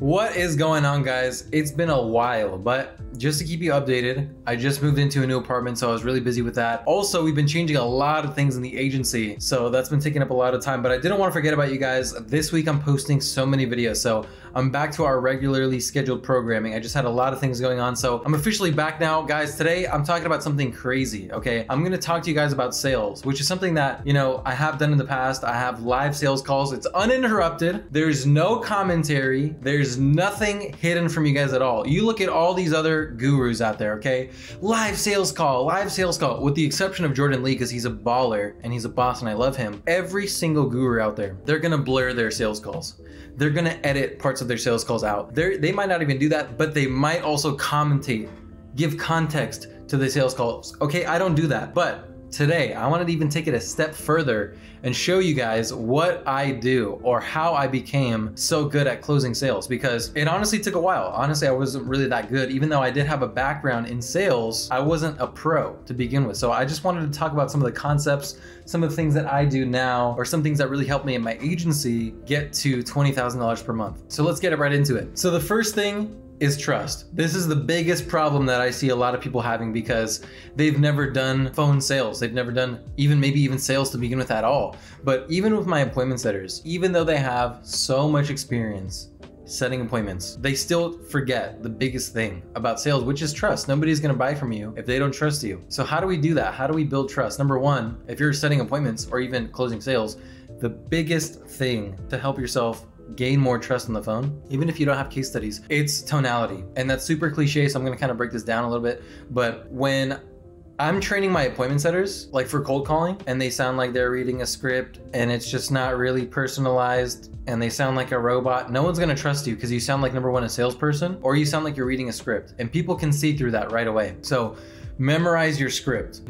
What is going on, guys? It's been a while, but just to keep you updated, I just moved into a new apartment, so I was really busy with that. Also, we've been changing a lot of things in the agency, so that's been taking up a lot of time, but I didn't want to forget about you guys. This week I'm posting so many videos, so I'm back to our regularly scheduled programming. I just had a lot of things going on, so I'm officially back now. Guys, today I'm talking about something crazy, okay? I'm gonna talk to you guys about sales, which is something that, you know, I have done in the past. I have live sales calls. It's uninterrupted. There's no commentary. There's nothing hidden from you guys at all. You look at all these other gurus out there, okay? Live sales call, with the exception of Jordan Lee, because he's a baller and he's a boss and I love him. Every single guru out there, they're gonna blur their sales calls. They're gonna edit parts of their sales calls out. They might not even do that, but they might also commentate, give context to the sales calls. Okay, I don't do that, but today, I wanted to even take it a step further and show you guys what I do or how I became so good at closing sales, because it honestly took a while. Honestly, I wasn't really that good. Even though I did have a background in sales, I wasn't a pro to begin with. So I just wanted to talk about some of the concepts, some of the things that I do now, or some things that really helped me in my agency get to $20,000 per month. So let's get right into it. So the first thing is trust. This is the biggest problem that I see a lot of people having because they've never done phone sales. They've never done maybe even sales to begin with at all. But even with my appointment setters, even though they have so much experience setting appointments, they still forget the biggest thing about sales, which is trust. Nobody's gonna buy from you if they don't trust you. So how do we do that? How do we build trust? Number one, if you're setting appointments or even closing sales, the biggest thing to help yourself gain more trust on the phone, even if you don't have case studies, it's tonality. And that's super cliche, so I'm gonna kind of break this down a little bit. But when I'm training my appointment setters, like for cold calling, and they sound like they're reading a script and it's just not really personalized and they sound like a robot, no one's gonna trust you because you sound like, number one, a salesperson, or you sound like you're reading a script, and people can see through that right away. So memorize your script,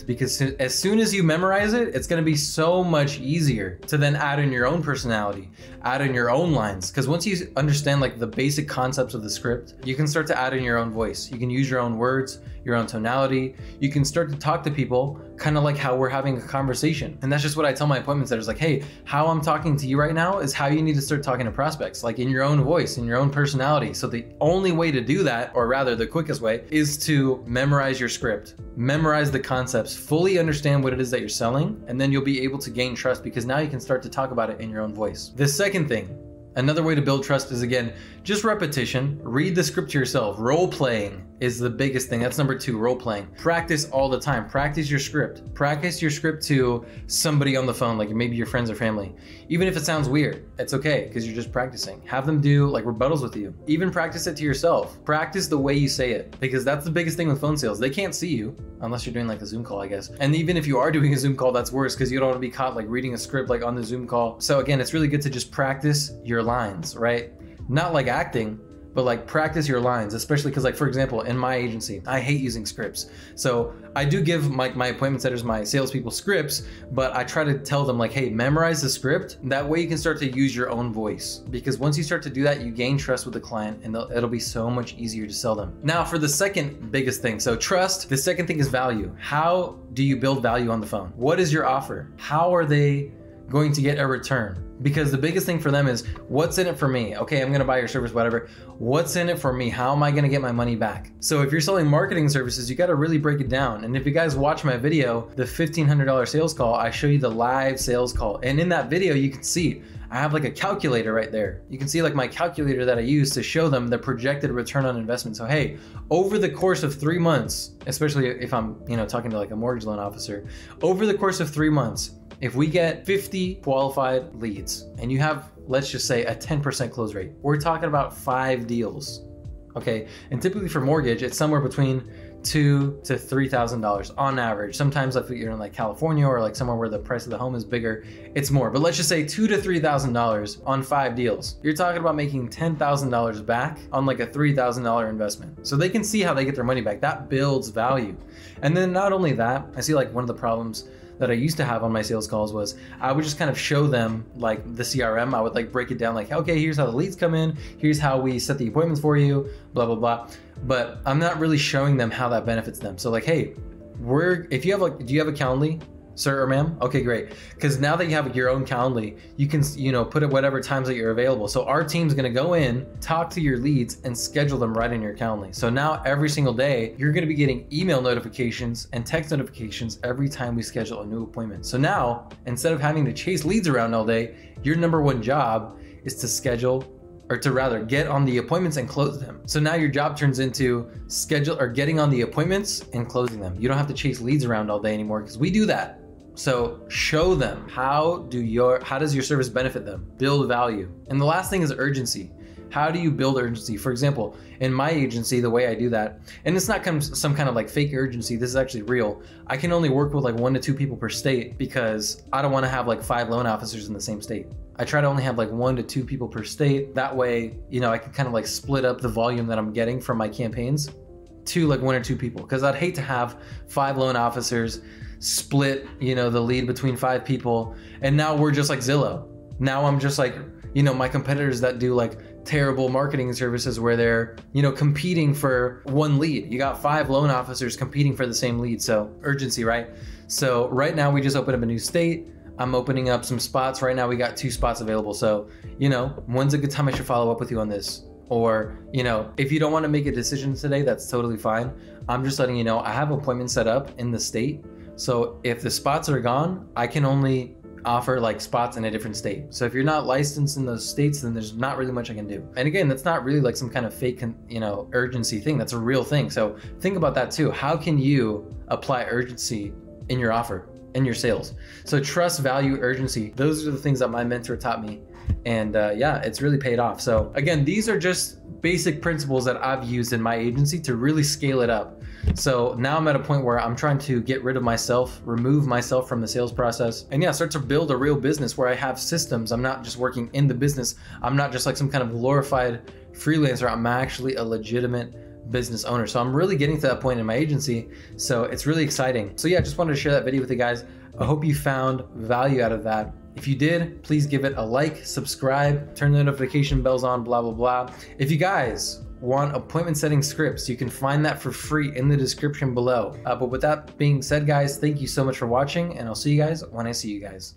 because as soon as you memorize it, it's gonna be so much easier to then add in your own personality, add in your own lines. Because once you understand like the basic concepts of the script, you can start to add in your own voice. You can use your own words, your own tonality. You can start to talk to people kind of like how we're having a conversation. And that's just what I tell my appointment setters, like, hey, how I'm talking to you right now is how you need to start talking to prospects, like in your own voice, in your own personality. So the only way to do that, or rather the quickest way, is to memorize your script, memorize the concepts, fully understand what it is that you're selling, and then you'll be able to gain trust because now you can start to talk about it in your own voice. The second thing, another way to build trust is, again, just repetition. Read the script to yourself. Role playing is the biggest thing. That's number two, role playing. Practice all the time. Practice your script. Practice your script to somebody on the phone, like maybe your friends or family. Even if it sounds weird, it's okay because you're just practicing. Have them do like rebuttals with you. Even practice it to yourself. Practice the way you say it, because that's the biggest thing with phone sales. They can't see you unless you're doing like a Zoom call, I guess. And even if you are doing a Zoom call, that's worse because you don't want to be caught like reading a script like on the Zoom call. So again, it's really good to just practice your lines, right? Not like acting, but like practice your lines, especially because, like, for example, in my agency, I hate using scripts. So I do give my appointment setters, my salespeople, scripts, but I try to tell them like, hey, memorize the script. That way you can start to use your own voice, because once you start to do that, you gain trust with the client and it'll be so much easier to sell them. Now for the second biggest thing, so trust, the second thing is value. How do you build value on the phone? What is your offer? How are they going to get a return? Because the biggest thing for them is, what's in it for me? Okay, I'm gonna buy your service, whatever. What's in it for me? How am I gonna get my money back? So if you're selling marketing services, you gotta really break it down. And if you guys watch my video, the $1,500 sales call, I show you the live sales call. And in that video, you can see, I have like a calculator right there. You can see like my calculator that I use to show them the projected return on investment. So hey, over the course of 3 months, especially if I'm, you know, talking to like a mortgage loan officer, over the course of 3 months, if we get 50 qualified leads and you have, let's just say, a 10% close rate, we're talking about 5 deals, okay? And typically for mortgage, it's somewhere between $2,000 to $3,000 on average. Sometimes if you're in like California or like somewhere where the price of the home is bigger, it's more. But let's just say $2,000 to $3,000 on 5 deals. You're talking about making $10,000 back on like a $3,000 investment. So they can see how they get their money back. That builds value. And then not only that, I see like one of the problems that I used to have on my sales calls was I would just kind of show them like the CRM. I would like break it down like, okay, here's how the leads come in, here's how we set the appointments for you, blah, blah, blah. But I'm not really showing them how that benefits them. So like, hey, do you have a Calendly? Sir or ma'am? Okay, great. Because now that you have your own Calendly, you can, put it whatever times that you're available. So our team's gonna go in, talk to your leads, and schedule them right in your Calendly. So now every single day, you're gonna be getting email notifications and text notifications every time we schedule a new appointment. So now, instead of having to chase leads around all day, your number one job is to schedule, or to rather get on the appointments and close them. So now your job turns into schedule or getting on the appointments and closing them. You don't have to chase leads around all day anymore because we do that. So show them how does your service benefit them? Build value. And the last thing is urgency. How do you build urgency? For example, in my agency, the way I do that, and it's not some kind of like fake urgency, this is actually real. I can only work with like 1 to 2 people per state because I don't want to have like 5 loan officers in the same state. I try to only have like 1 to 2 people per state. That way, I can kind of like split up the volume that I'm getting from my campaigns to like 1 or 2 people. Because I'd hate to have 5 loan officers split, the lead between 5 people. And now we're just like Zillow. Now I'm just like, my competitors that do like terrible marketing services where they're, competing for 1 lead. You got 5 loan officers competing for the same lead. So urgency, right? So right now we just opened up a new state. I'm opening up some spots. Right now we got 2 spots available. So, when's a good time I should follow up with you on this? Or, if you don't want to make a decision today, that's totally fine. I'm just letting you know, I have appointments set up in the state. So if the spots are gone, I can only offer like spots in a different state. So if you're not licensed in those states, then there's not really much I can do. And again, that's not really like some kind of fake, urgency thing. That's a real thing. So think about that too. How can you apply urgency in your offer, in your sales? So trust, value, urgency. Those are the things that my mentor taught me. And yeah, it's really paid off. So again, these are just basic principles that I've used in my agency to really scale it up. So now I'm at a point where I'm trying to get rid of myself, remove myself from the sales process, and yeah, start to build a real business where I have systems. I'm not just working in the business. I'm not just like some kind of glorified freelancer. I'm actually a legitimate business owner. So I'm really getting to that point in my agency. So it's really exciting. So yeah, just wanted to share that video with you guys. I hope you found value out of that. If you did, please give it a like, subscribe, turn the notification bells on, blah, blah, blah. If you guys want appointment setting scripts, you can find that for free in the description below. But with that being said, guys, thank you so much for watching, and I'll see you guys when I see you guys.